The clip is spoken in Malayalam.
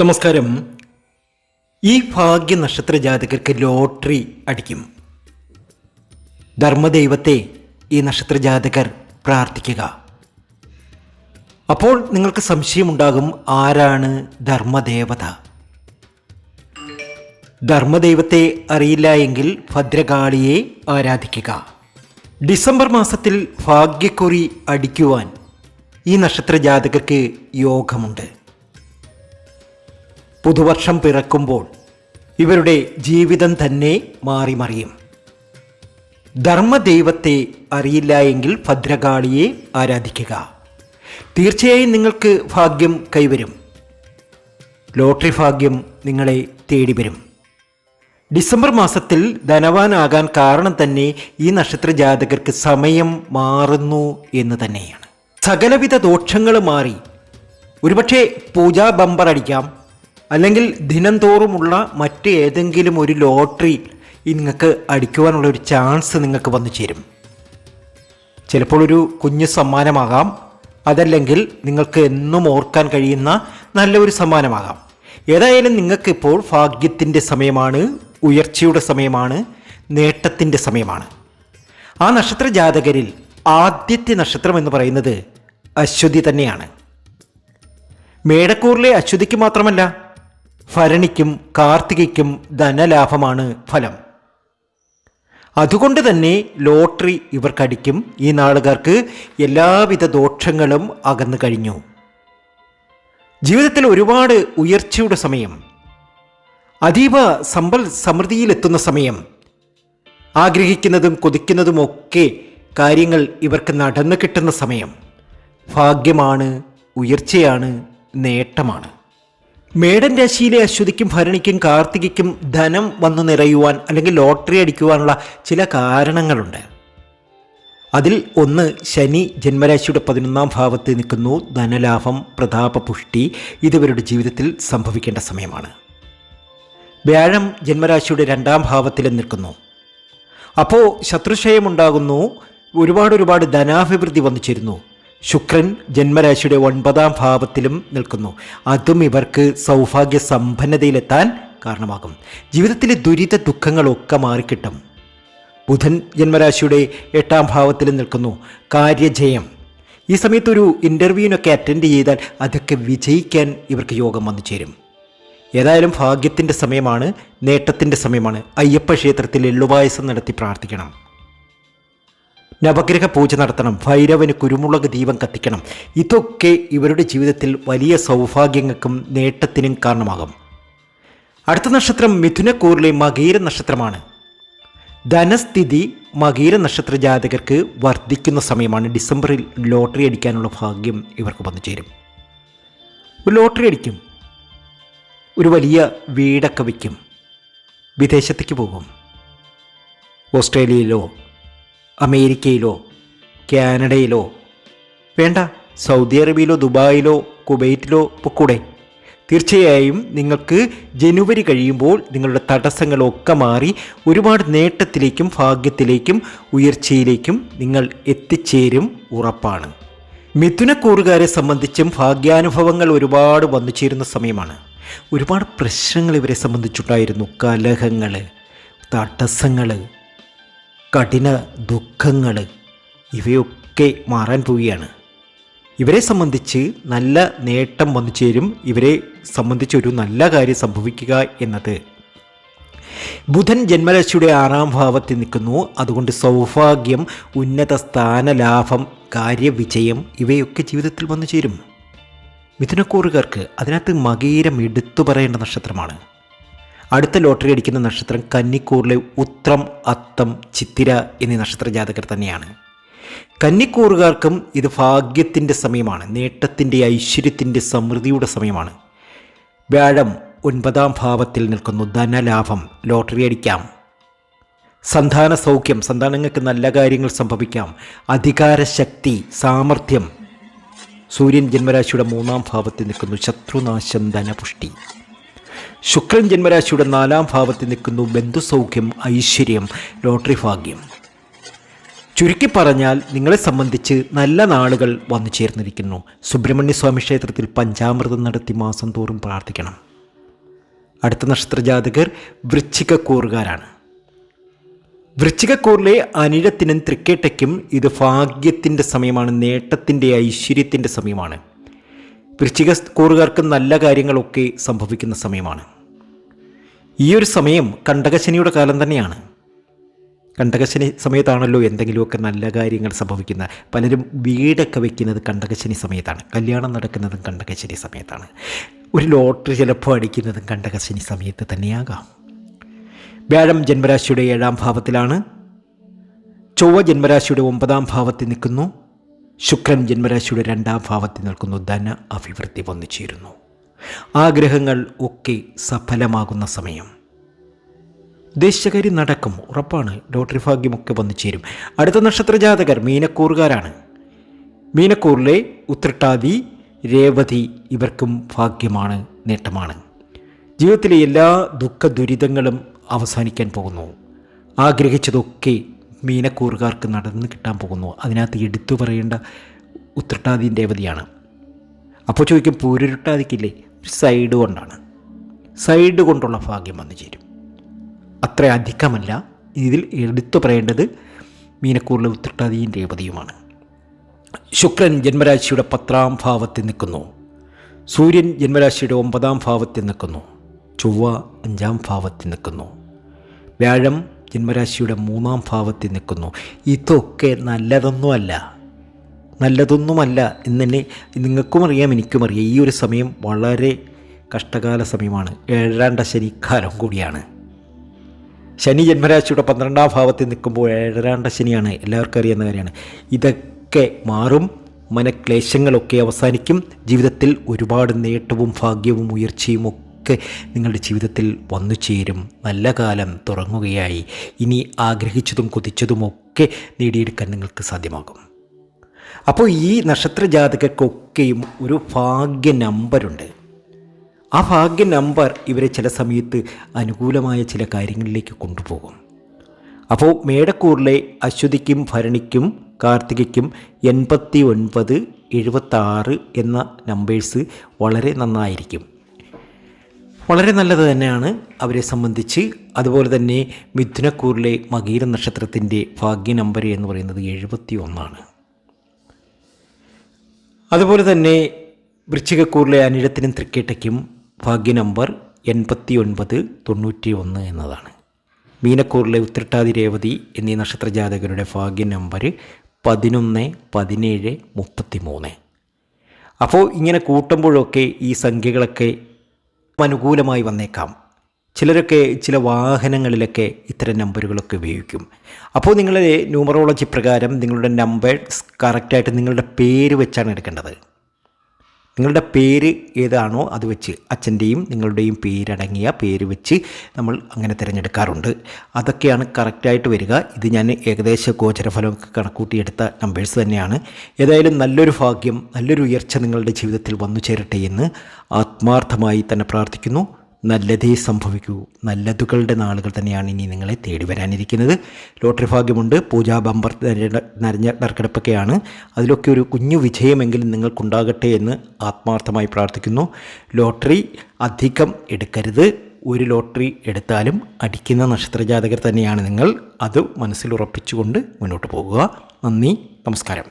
നമസ്കാരം. ഈ ഭാഗ്യ നക്ഷത്ര ജാതകർക്ക് ലോട്ടറി അടിക്കും. ധർമ്മദൈവത്തെ ഈ നക്ഷത്ര ജാതകർ പ്രാർത്ഥിക്കുക. അപ്പോൾ നിങ്ങൾക്ക് സംശയമുണ്ടാകും, ആരാണ് ധർമ്മദേവത? ധർമ്മദൈവത്തെ അറിയില്ല എങ്കിൽ ഭദ്രകാളിയെ ആരാധിക്കുക. ഡിസംബർ മാസത്തിൽ ഭാഗ്യക്കുറി അടിക്കുവാൻ ഈ നക്ഷത്ര ജാതകർക്ക് യോഗമുണ്ട്. പുതുവർഷം പിറക്കുമ്പോൾ ഇവരുടെ ജീവിതം തന്നെ മാറി മറിയും. ധർമ്മദൈവത്തെ അറിയില്ല എങ്കിൽ ഭദ്രകാളിയെ ആരാധിക്കുക. തീർച്ചയായും നിങ്ങൾക്ക് ഭാഗ്യം കൈവരും. ലോട്ടറി ഭാഗ്യം നിങ്ങളെ തേടി വരും. ഡിസംബർ മാസത്തിൽ ധനവാനാകാൻ കാരണം തന്നെ ഈ നക്ഷത്ര ജാതകർക്ക് സമയം മാറുന്നു എന്ന് തന്നെയാണ്. സകലവിധ ദോഷങ്ങൾ മാറി ഒരുപക്ഷെ പൂജാ ബമ്പർ അടിക്കാം, അല്ലെങ്കിൽ ദിനം തോറുമുള്ള മറ്റേതെങ്കിലും ഒരു ലോട്ടറി നിങ്ങൾക്ക് അടിക്കുവാനുള്ള ഒരു ചാൻസ് നിങ്ങൾക്ക് വന്നു ചേരും. ചിലപ്പോൾ ഒരു കുഞ്ഞു സമ്മാനമാകാം, അതല്ലെങ്കിൽ നിങ്ങൾക്ക് എന്നും ഓർക്കാൻ കഴിയുന്ന നല്ലൊരു സമ്മാനമാകാം. ഏതായാലും നിങ്ങൾക്കിപ്പോൾ ഭാഗ്യത്തിൻ്റെ സമയമാണ്, ഉയർച്ചയുടെ സമയമാണ്, നേട്ടത്തിൻ്റെ സമയമാണ്. ആ നക്ഷത്ര ജാതകരിൽ ആദ്യത്തെ നക്ഷത്രം എന്ന് പറയുന്നത് അശ്വതി തന്നെയാണ്. മേടക്കൂറിലെ അശ്വതിക്ക് മാത്രമല്ല, ഭരണിക്കും കാർത്തികയ്ക്കും ധനലാഭമാണ് ഫലം. അതുകൊണ്ട് തന്നെ ലോട്ടറി ഇവർക്കടിക്കും. ഈ നാളുകാർക്ക് എല്ലാവിധ ദോഷങ്ങളും അകന്നു കഴിഞ്ഞു. ജീവിതത്തിൽ ഒരുപാട് ഉയർച്ചയുടെ സമയം, അതീവ സമ്പൽ സമൃദ്ധിയിലെത്തുന്ന സമയം, ആഗ്രഹിക്കുന്നതും കൊതിക്കുന്നതുമൊക്കെ കാര്യങ്ങൾ ഇവർക്ക് നടന്നു കിട്ടുന്ന സമയം. ഭാഗ്യമാണ്, ഉയർച്ചയാണ്, നേട്ടമാണ്. മേടൻ രാശിയിലെ അശ്വതിക്കും ഭരണിക്കും കാർത്തികയ്ക്കും ധനം വന്നു നിറയുവാൻ അല്ലെങ്കിൽ ലോട്ടറി അടിക്കുവാനുള്ള ചില കാരണങ്ങളുണ്ട്. അതിൽ ഒന്ന്, ശനി ജന്മരാശിയുടെ 11ാം ഭാവത്ത് നിൽക്കുന്നു. ധനലാഭം, പ്രതാപപുഷ്ടി ഇതിവരുടെ ജീവിതത്തിൽ സംഭവിക്കേണ്ട സമയമാണ്. വ്യാഴം ജന്മരാശിയുടെ 2ാം ഭാവത്തിൽ നിൽക്കുന്നു. അപ്പോൾ ശത്രുക്ഷയമുണ്ടാകുന്നു, ഒരുപാട് ധനാഭിവൃദ്ധി വന്നു ചേരുന്നു. ശുക്രൻ ജന്മരാശിയുടെ 9ാം ഭാവത്തിലും നിൽക്കുന്നു. അതും ഇവർക്ക് സൗഭാഗ്യ സമ്പന്നതയിലെത്താൻ കാരണമാകും. ജീവിതത്തിലെ ദുരിത ദുഃഖങ്ങളൊക്കെ മാറിക്കിട്ടും. ബുധൻ ജന്മരാശിയുടെ 8ാം ഭാവത്തിലും നിൽക്കുന്നു. കാര്യജയം. ഈ സമയത്തൊരു ഇൻ്റർവ്യൂവിനൊക്കെ അറ്റൻഡ് ചെയ്താൽ അതൊക്കെ വിജയിക്കാൻ ഇവർക്ക് യോഗം വന്നു ചേരും. ഏതായാലും ഭാഗ്യത്തിൻ്റെ സമയമാണ്, നേട്ടത്തിൻ്റെ സമയമാണ്. അയ്യപ്പ ക്ഷേത്രത്തിൽ എള്ളുപായസം നടത്തി പ്രാർത്ഥിക്കണം. നവഗ്രഹ പൂജ നടത്തണം. ഭൈരവന് കുരുമുളക് ദീപം കത്തിക്കണം. ഇതൊക്കെ ഇവരുടെ ജീവിതത്തിൽ വലിയ സൗഭാഗ്യങ്ങൾക്കും നേട്ടത്തിനും കാരണമാകും. അടുത്ത നക്ഷത്രം മിഥുനക്കൂറിലെ മകീര നക്ഷത്രമാണ്. ധനസ്ഥിതി മകീര നക്ഷത്ര ജാതകർക്ക് വർദ്ധിക്കുന്ന സമയമാണ്. ഡിസംബറിൽ ലോട്ടറി അടിക്കാനുള്ള ഭാഗ്യം ഇവർക്ക് വന്നു ചേരും. ഒരു ലോട്ടറി അടിക്കും, ഒരു വലിയ വീടൊക്കെ വയ്ക്കും, വിദേശത്തേക്ക് പോകും. ഓസ്ട്രേലിയയിലോ അമേരിക്കയിലോ കാനഡയിലോ വേണ്ട, സൗദി അറേബ്യയിലോ ദുബായിലോ കുവൈറ്റിലോ പൊക്കൂടെ. തീർച്ചയായും നിങ്ങൾക്ക് ജനുവരി കഴിയുമ്പോൾ നിങ്ങളുടെ തടസ്സങ്ങളൊക്കെ മാറി ഒരുപാട് നേട്ടത്തിലേക്കും ഭാഗ്യത്തിലേക്കും ഉയർച്ചയിലേക്കും നിങ്ങൾ എത്തിച്ചേരും, ഉറപ്പാണ്. മിഥുനക്കൂറുകാരെ സംബന്ധിച്ചും ഭാഗ്യാനുഭവങ്ങൾ ഒരുപാട് വന്നു ചേരുന്ന സമയമാണ്. ഒരുപാട് പ്രശ്നങ്ങൾ ഇവരെ സംബന്ധിച്ചുണ്ടായിരുന്നു. കലഹങ്ങൾ, തടസ്സങ്ങൾ, കഠിന ദുഃഖങ്ങൾ ഇവയൊക്കെ മാറാൻ പോവുകയാണ്. ഇവരെ സംബന്ധിച്ച് നല്ല നേട്ടം വന്നു ചേരും. ഇവരെ സംബന്ധിച്ച് ഒരു നല്ല കാര്യം സംഭവിക്കുക എന്നത്. ബുധൻ ജന്മരാശിയുടെ 6ാം ഭാവത്തിൽ നിൽക്കുന്നു. അതുകൊണ്ട് സൗഭാഗ്യം, ഉന്നത സ്ഥാനലാഭം, കാര്യവിജയം ഇവയൊക്കെ ജീവിതത്തിൽ വന്നു ചേരും. മിഥുനക്കൂറുകാർക്ക് അതിനകത്ത് മകീരം എടുത്തു പറയേണ്ട നക്ഷത്രമാണ്. അടുത്ത ലോട്ടറി അടിക്കുന്ന നക്ഷത്രം കന്നിക്കൂറിലെ ഉത്രം, അത്തം, ചിത്തിര എന്നീ നക്ഷത്ര ജാതകർ തന്നെയാണ്. കന്നിക്കൂറുകാർക്കും ഇത് ഭാഗ്യത്തിൻ്റെ സമയമാണ്, നേട്ടത്തിൻ്റെ, ഐശ്വര്യത്തിൻ്റെ, സമൃദ്ധിയുടെ സമയമാണ്. വ്യാഴം 9ാം ഭാവത്തിൽ നിൽക്കുന്നു. ധനലാഭം, ലോട്ടറി അടിക്കാം. സന്താന സൗഖ്യം, സന്താനങ്ങൾക്ക് നല്ല കാര്യങ്ങൾ സംഭവിക്കാം. അധികാരശക്തി, സാമർഥ്യം. സൂര്യൻ ജന്മരാശിയുടെ 3ാം ഭാവത്തിൽ നിൽക്കുന്നു. ശത്രുനാശം, ധനപുഷ്ടി. ശുക്രൻ ജന്മരാശിയുടെ 4ാം ഭാവത്തിൽ നിൽക്കുന്നു. ബന്ധുസൗഖ്യം, ഐശ്വര്യം, ലോട്ടറി ഭാഗ്യം. ചുരുക്കി പറഞ്ഞാൽ നിങ്ങളെ സംബന്ധിച്ച് നല്ല നാളുകൾ വന്നു ചേർന്നിരിക്കുന്നു. സുബ്രഹ്മണ്യ സ്വാമി ക്ഷേത്രത്തിൽ പഞ്ചാമൃതം നടത്തി മാസം തോറും പ്രാർത്ഥിക്കണം. അടുത്ത നക്ഷത്രജാതകർ വൃശ്ചികക്കൂറുകാരാണ്. വൃശ്ചികക്കൂറിലെ അനിഴത്തിനും തൃക്കേട്ടയ്ക്കും ഇത് ഭാഗ്യത്തിൻ്റെ സമയമാണ്, നേട്ടത്തിൻ്റെ ഐശ്വര്യത്തിൻ്റെ സമയമാണ്. വൃശ്ചികക്കൂറുകാർക്ക് നല്ല കാര്യങ്ങളൊക്കെ സംഭവിക്കുന്ന സമയമാണ്. ഈ ഒരു സമയം കണ്ടകശനിയുടെ കാലം തന്നെയാണ്. കണ്ടകശനി സമയത്താണല്ലോ എന്തെങ്കിലുമൊക്കെ നല്ല കാര്യങ്ങൾ സംഭവിക്കുന്നത്. പലരും വീടൊക്കെ വയ്ക്കുന്നത് കണ്ടകശനി സമയത്താണ്, കല്യാണം നടക്കുന്നതും കണ്ടകശനി സമയത്താണ്, ഒരു ലോട്ടറി ചിലപ്പോൾ അടിക്കുന്നതും കണ്ടകശനി സമയത്ത് തന്നെയാകാം. വ്യാഴം ജന്മരാശിയുടെ 7ാം ഭാവത്തിലാണ്. ചൊവ്വ ജന്മരാശിയുടെ 9ാം ഭാവത്തിൽ നിൽക്കുന്നു. ശുക്രൻ ജന്മരാശിയുടെ 2ാം ഭാവത്തിൽ നിൽക്കുന്നു. ധന അഭിവൃദ്ധി വന്നു ചേരുന്നു. ആഗ്രഹങ്ങൾ ഒക്കെ സഫലമാകുന്ന സമയം. ഉദ്ദേശിച്ചകാര്യം നടക്കും, ഉറപ്പാണ്. ലോട്ടറി ഭാഗ്യമൊക്കെ വന്നു ചേരും. അടുത്ത നക്ഷത്രജാതകർ മീനക്കൂറുകാരാണ്. മീനക്കൂറിലെ ഉത്രട്ടാതി, രേവതി ഇവർക്കും ഭാഗ്യമാണ്, നേട്ടമാണ്. ജീവിതത്തിലെ എല്ലാ ദുഃഖ ദുരിതങ്ങളും അവസാനിക്കാൻ പോകുന്നു. ആഗ്രഹിച്ചതൊക്കെ മീനക്കൂറുകാർക്ക് നടന്ന് കിട്ടാൻ പോകുന്നു. അതിനകത്ത് എടുത്തു പറയേണ്ട ഉത്രട്ടാതിയും രേവതിയാണ്. അപ്പോൾ ചോദിക്കും, പൂരുരുട്ടാതിക്കില്ലേ? ഒരു സൈഡ് കൊണ്ടാണ്, സൈഡ് കൊണ്ടുള്ള ഭാഗ്യം വന്നു ചേരും. അത്ര അധികമല്ല. ഇതിൽ എടുത്തു പറയേണ്ടത് മീനക്കൂറിലെ ഉത്രട്ടാതിയും രേവതിയുമാണ്. ശുക്രൻ ജന്മരാശിയുടെ 10ാം ഭാവത്തിൽ നിൽക്കുന്നു. സൂര്യൻ ജന്മരാശിയുടെ 9ാം ഭാവത്തിൽ നിൽക്കുന്നു. ചൊവ്വ 5ാം ഭാവത്തിൽ നിൽക്കുന്നു. വ്യാഴം ജന്മരാശിയുടെ 3ാം ഭാവത്തിൽ നിൽക്കുന്നു. ഇതൊക്കെ നല്ലതൊന്നുമല്ല എന്നെ നിങ്ങൾക്കും അറിയാം, എനിക്കും അറിയാം. ഈ ഒരു സമയം വളരെ കഷ്ടകാല സമയമാണ്. 7ാം ശനിക്കാലം കൂടിയാണ്. ശനി ജന്മരാശിയുടെ 12ാം ഭാവത്തിൽ നിൽക്കുമ്പോൾ 7ാം ശനിയാണ്, എല്ലാവർക്കും അറിയാവുന്ന കാര്യമാണ്. ഇതൊക്കെ മാറും. മനക്ലേശങ്ങളൊക്കെ അവസാനിക്കും. ജീവിതത്തിൽ ഒരുപാട് നേട്ടവും ഭാഗ്യവും ഉയർച്ചയും ഒക്കെ നിങ്ങളുടെ ജീവിതത്തിൽ വന്നു ചേരും. നല്ല കാലം തുടങ്ങുകയായി. ഇനി ആഗ്രഹിച്ചതും കൊതിച്ചതുമൊക്കെ നേടിയെടുക്കാൻ നിങ്ങൾക്ക് സാധ്യമാകും. അപ്പോൾ ഈ നക്ഷത്രജാതകർക്കൊക്കെയും ഒരു ഭാഗ്യ നമ്പറുണ്ട്. ആ ഭാഗ്യ നമ്പർ ഇവരെ ചില സമയത്ത് അനുകൂലമായ ചില കാര്യങ്ങളിലേക്ക് കൊണ്ടുപോകും. അപ്പോൾ മേടക്കൂറിലെ അശ്വതിക്കും ഭരണിക്കും കാർത്തികയ്ക്കും 89, 76 എന്ന നമ്പേഴ്സ് വളരെ നന്നായിരിക്കും. വളരെ നല്ലത് തന്നെയാണ് അവരെ സംബന്ധിച്ച്. അതുപോലെ തന്നെ മിഥുനക്കൂറിലെ മകീര നക്ഷത്രത്തിൻ്റെ ഭാഗ്യ നമ്പർ എന്ന് പറയുന്നത് 71. അതുപോലെ തന്നെ വൃശ്ചികക്കൂറിലെ അനിഴത്തിനും തൃക്കേട്ടയ്ക്കും ഭാഗ്യ നമ്പർ 89, 91 എന്നതാണ്. മീനക്കൂറിലെ ഉത്രട്ടാതി, രേവതി എന്നീ നക്ഷത്രജാതകരുടെ ഭാഗ്യ നമ്പർ 11, 17, 33. അപ്പോൾ ഇങ്ങനെ കൂട്ടുമ്പോഴൊക്കെ ഈ സംഖ്യകളൊക്കെ അനുകൂലമായി വന്നേക്കാം. ചിലരൊക്കെ ചില വാഹനങ്ങളിലൊക്കെ ഇത്തരം നമ്പറുകളൊക്കെ ഉപയോഗിക്കും. അപ്പോൾ നിങ്ങളുടെ ന്യൂമറോളജി പ്രകാരം നിങ്ങളുടെ നമ്പേഴ്സ് കറക്റ്റായിട്ട് നിങ്ങളുടെ പേര് വെച്ചാണ് എടുക്കേണ്ടത്. നിങ്ങളുടെ പേര് ഏതാണോ അത് വെച്ച്, അച്ഛൻ്റെയും നിങ്ങളുടെയും പേരടങ്ങിയ പേര് വെച്ച് നമ്മൾ അങ്ങനെ തിരഞ്ഞെടുക്കാറുണ്ട്. അതൊക്കെയാണ് കറക്റ്റായിട്ട് വരിക. ഇത് ഞാൻ ഏകദേശ ഗോചരഫലമൊക്കെ കണക്കൂട്ടിയെടുത്ത നമ്പേഴ്സ് തന്നെയാണ്. ഏതായാലും നല്ലൊരു ഭാഗ്യം, നല്ലൊരു ഉയർച്ച നിങ്ങളുടെ ജീവിതത്തിൽ വന്നു ചേരട്ടെ എന്ന് ആത്മാർത്ഥമായി തന്നെ പ്രാർത്ഥിക്കുന്നു. നല്ലതേ സംഭവിക്കൂ. നല്ലതുകളുടെ നാളുകൾ തന്നെയാണ് ഇനി നിങ്ങളെ തേടി വരാനിരിക്കുന്നത്. ലോട്ടറി ഭാഗ്യമുണ്ട്, പൂജാ ബമ്പർ നരഞ്ഞ നറുക്കെടുപ്പൊക്കെയാണ്. അതിലൊക്കെ ഒരു കുഞ്ഞു വിജയമെങ്കിലും നിങ്ങൾക്കുണ്ടാകട്ടെ എന്ന് ആത്മാർത്ഥമായി പ്രാർത്ഥിക്കുന്നു. ലോട്ടറി അധികം എടുക്കരുത്. ഒരു ലോട്ടറി എടുത്താലും അടിക്കുന്ന നക്ഷത്രജാതകർ തന്നെയാണ് നിങ്ങൾ. അത് മനസ്സിൽ ഉറപ്പിച്ചുകൊണ്ട് മുന്നോട്ട് പോകുക. നന്ദി, നമസ്കാരം.